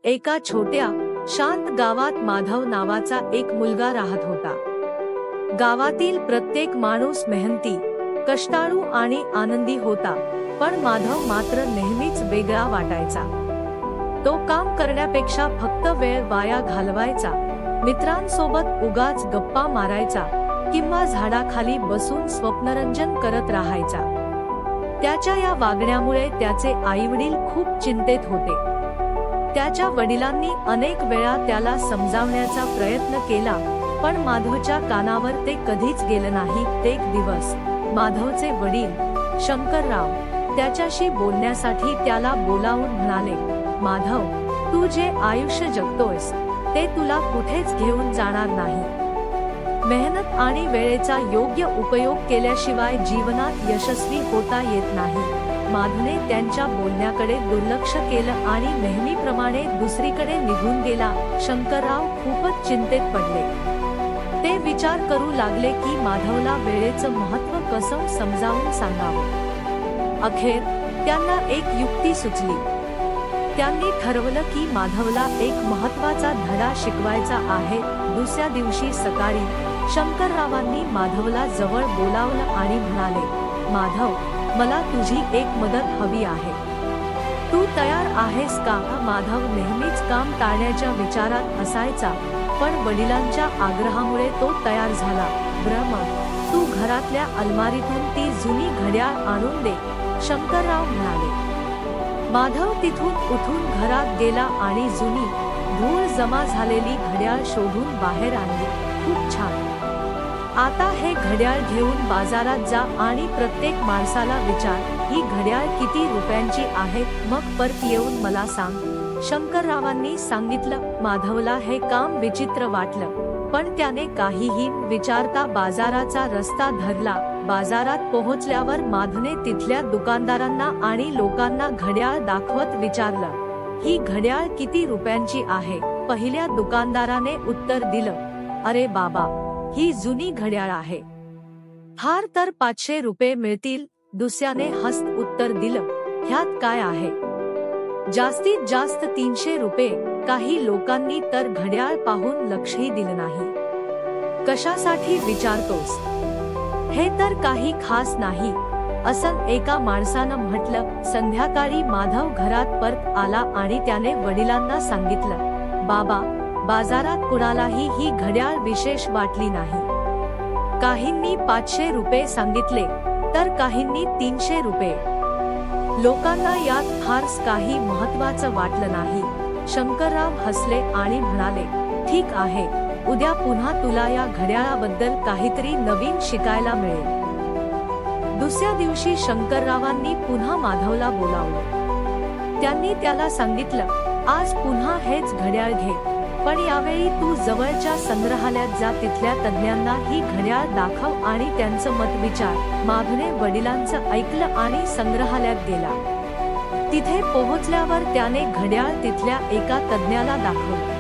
एका छोट्या शांत गावात माधव नावाचा एक मुलगा राहत होता। गावातील प्रत्येक माणूस मेहनती, कष्टाळू आणि आनंदी होता, पण माधव मात्र नेहमीच वेगळा वाटायचा। तो काम करण्यापेक्षा फक्त वेळ वाया घालवायचा, मित्रांसोबत उगाच गप्पा मारायचा किंवा झाडाखाली बसून स्वप्नरंजन करत राहायचा। त्याच्या या वागण्यामुळे त्याचे आईवडील खूप चिंतेत होते। त्याच्या वडिलांनी अनेक वेळा त्याला समजावण्याचा प्रयत्न केला, पण माधवच्या कानावर ते कधीच गेलं नाही। एक दिवस माधवचे वडील शंकरराव त्याच्याशी बोलण्यासाठी त्याला बोलावून म्हणाले, माधव, तू जे आयुष्य जगतोयस ते तुला कुठेच घेऊन जाणार नाही। मेहनत आणि वेळेचा योग्य उपयोग केल्याशिवाय जीवनात यशस्वी होता येत नाही। माधवने त्यांच्या बोलण्याकडे दुर्लक्ष केलं आणि नेहमीप्रमाणे दुसरीकडे निघून गेला। शंकरराव खूपच चिंतेत पडले। ते विचार करू लागले की माधवला वेळेचं महत्त्व कसं समजावून सांगावं। अखेर त्यांना एक युक्ती सुचली। त्यांनी ठरवलं की माधवला एक महत्त्वाचा धडा शिकवायचा आहे। दुसऱ्या दिवशी सकाळी शंकररावांनी माधवला जवळ बोलावलं आणि म्हणाले, माधव, मला तुझी एक मदत हवी आहे। तू तयार आहेस का? माधव नेहमीच काम टाळण्याच्या विचारात असायचा, पण वडिलांच्या आग्रहामुळे तो तयार झाला। मग तू घरातल्या अलमारीतून ती जुनी घड्याळ आणून दे, शंकरराव म्हणाले। माधव तिथून उठून घरात गेला आणि जुनी धूळ जमा झालेली घड्याळ शोधून बाहेर आणली। खूप छान, आता हे घड्याळ घेऊन बाजारात जा आणि प्रत्येक माणसाला विचार, ही घड्याळ किती रुपयांची आहे, मग परत येऊन मला सांग, शंकररावांनी सांगितलं। माधवला हे काम विचित्र वाटलं, पण त्याने काहीही विचारता बाजाराचा रस्ता धरला। बाजारात पोहोचल्यावर माधवने तिथल्या दुकानदारांना आणि लोकांना घड्याळ दाखवत विचारलं, ही घड्याळ किती रुपयांची आहे? पहिल्या दुकानदाराने उत्तर दिलं, अरे बाबा, ही जुनी घड्याळ आहे, फार तर 500 रुपये मिळतील। दुसऱ्याने हसत उत्तर दिलं, ह्यात काय आहे, जास्तीत जास्त 300 रुपये। काही लोकांनी तर घड्याळ पाहून लक्षही दिलं नाही। कशासाठी विचारतोस, हे तर काही खास नाही, असं एका माणसानं म्हटलं। संध्याकाळी माधव घरात परत आला आणि त्याने वडिलांना सांगितलं, बाबा, बाजारात कुणालाही ही घड्याळ विशेष वाटली नाही। काहींनी 500 रुपये सांगितले तर काहींनी 300 रुपये। लोकांना यात फारस काही महत्त्वाचं वाटलं नाही। शंकरराव हसले आणि म्हणाले, ठीक आहे, उद्या पुन्हा तुला या घड्याळाबद्दल काहीतरी नवीन शिकायला मिळेल। दुसऱ्या दिवशी शंकररावांनी पुन्हा माधवला बोलावलं। त्यांनी त्याला सांगितलं, आज पुन्हा हेच घड्याळ घे, पण यावेळी तू जवळच्या संग्रहालयात जा, तिथल्या तज्ञांना ही घड्याळ दाखव आणि त्यांचं मत विचार। माधवने वडिलांचं ऐकलं आणि संग्रहालयात गेला। तिथे पोहोचल्यावर त्याने घड्याळ तिथल्या एका तज्ञाला दाखवलं।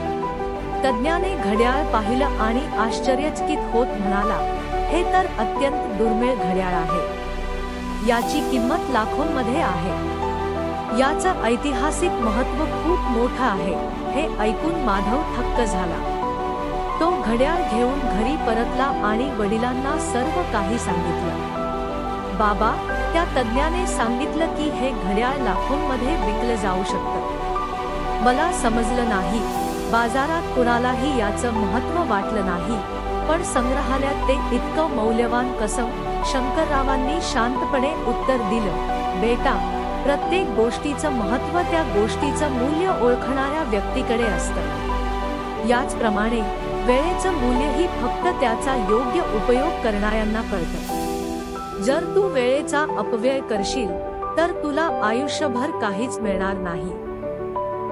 तज्ञाने घड्याळ पाहिलं आणि आश्चर्यचकित होत म्हणाला, हे तर अत्यंत दुर्मिळ घड्याळ आहे, याची किंमत लाखोंमध्ये आहे, याचं ऐतिहासिक महत्त्व खूप मोठं आहे। हे ऐकून माधव थक्क झाला। तो घड्याळ घेऊन घरी परतला आणि वडिलांना सर्व काही सांगितलं। बाबा, त्या तज्ञाने सांगितलं की हे घड्याळ लाखोंमध्ये विकलं जाऊ शकतं। मला समजलं नाही, बाजारात कुणालाही याचं महत्त्व वाटलं नाही, पण संग्रहालयात ते इतकं मौल्यवान कसं? शंकररावांनी शांतपणे उत्तर दिलं, बेटा, प्रत्येक गोष्टीचं महत्त्व त्या गोष्टीचं मूल्य ओळखणाऱ्या व्यक्तीकडे असतं। याचप्रमाणे वेळेचं मूल्यही फक्त त्याचा योग्य उपयोग करणाऱ्यांना कळतं। जर तू वेळेचा अपव्यय करशील तर तुला आयुष्यभर काहीच मिळणार नाही,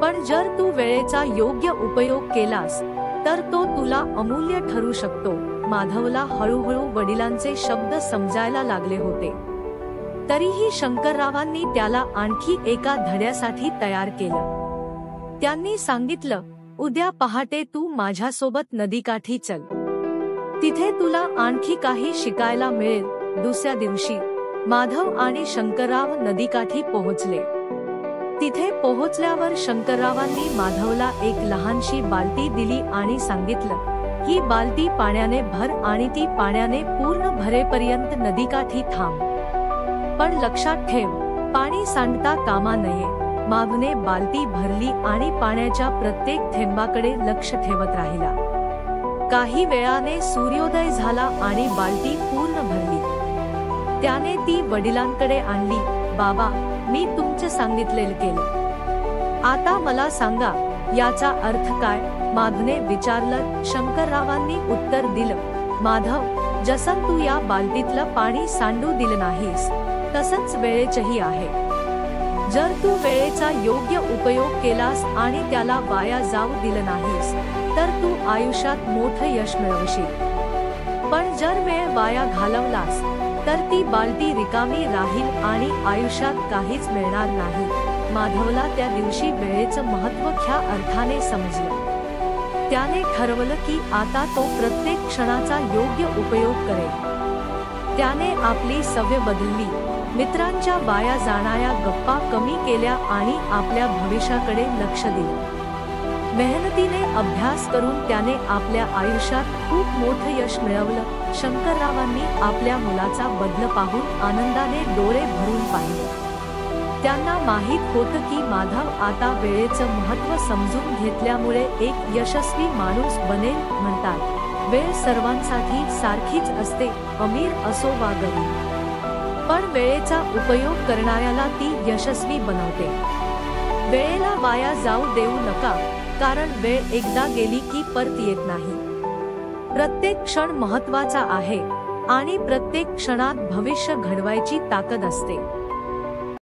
पण जर तू वेळेचा योग्य उपयोग केलास तर तो तुला अमूल्य ठरू शकतो। माधवला हळूहळू वडिलांचे शब्द समजायला लागले होते, तरीही शंकररावांनी त्याला आणखी एका धड्यासाठी तयार केलं। त्यांनी सांगितलं, उद्या पहाटे तू माझ्यासोबत नदीकाठी चल, तिथे तुला आणखी काही शिकायला मिळेल। दुसऱ्या दिवशी माधव आणि शंकरराव नदीकाठी पोहोचले। तिथे पोहोचल्यावर शंकररावांनी माधवला एक लहानशी बालटी दिली आणि सांगितलं, ही बालटी पाण्याने भर आणि ती पाण्याने पूर्ण भरेपर्यंत नदीकाठी थांब. पण लक्षात ठेव, पाणी सांडता कामा नये. माधवने बालटी भरली आणि पाण्याच्या प्रत्येक थेंबाकडे लक्ष ठेवत राहिला. काही वेळाने सूर्योदय झाला आणि बालटी पूर्ण भरली. त्याने ती वडिलांकडे आणली. बाबा, मी तुमचं सांगितलेलं केलं. आता मला सांगा, याचा अर्थ काय? माधवने विचारलं. शंकररावांनी उत्तर दिलं, माधव, जसं तू या बालटीतलं पाणी सांडू दिलं नाहीस, तसंच वेळेचंही आहे. जर तू वेळेचा योग्य उपयोग केलास आणि त्याला वाया जाऊ दिलं नाहीस, तर तू आयुष्यात मोठं यश मिळवशील. पण जर वेळ वाया घालवलास, तर ती बालटी रिकामी राहील आणि आयुष्यात काहीच मिळणार नाही. माधवला त्या दिवशी वेळेचं महत्त्व खऱ्या अर्थाने समजलं. त्याने ठरवलं की आता तो प्रत्येक क्षणाचा योग्य उपयोग करेल. त्याने आपली सवय बदलली, मित्रांच्या वाया जाणाऱ्या गप्पा कमी केल्या आणि आपल्या भविष्याकडे लक्ष दिलं. मेहनतीने अभ्यास करून त्याने आपल्या आयुष्यात खूप मोठं यश मिळवलं. शंकररावांनी आपल्या मुलाचा बदल पाहून आनंदाने डोळे भरून पाहिले. त्यांना माहीत होतं की माधव आता वेळेचं महत्त्व समजून घेतल्यामुळे एक यशस्वी माणूस बनेल. म्हणतात, वेळ सर्वांसाठी सारखीच असते, अमीर असो वा गरीब. पण वेळेचा उपयोग करणाऱ्याला ती यशस्वी बनवते. वेळेला वाया जाऊ देऊ नका, कारण वेळ एकदा गेली की परत येत नाही. प्रत्येक क्षण महत्त्वाचा आहे आणि प्रत्येक क्षणात भविष्य घडवायची ताकद असते.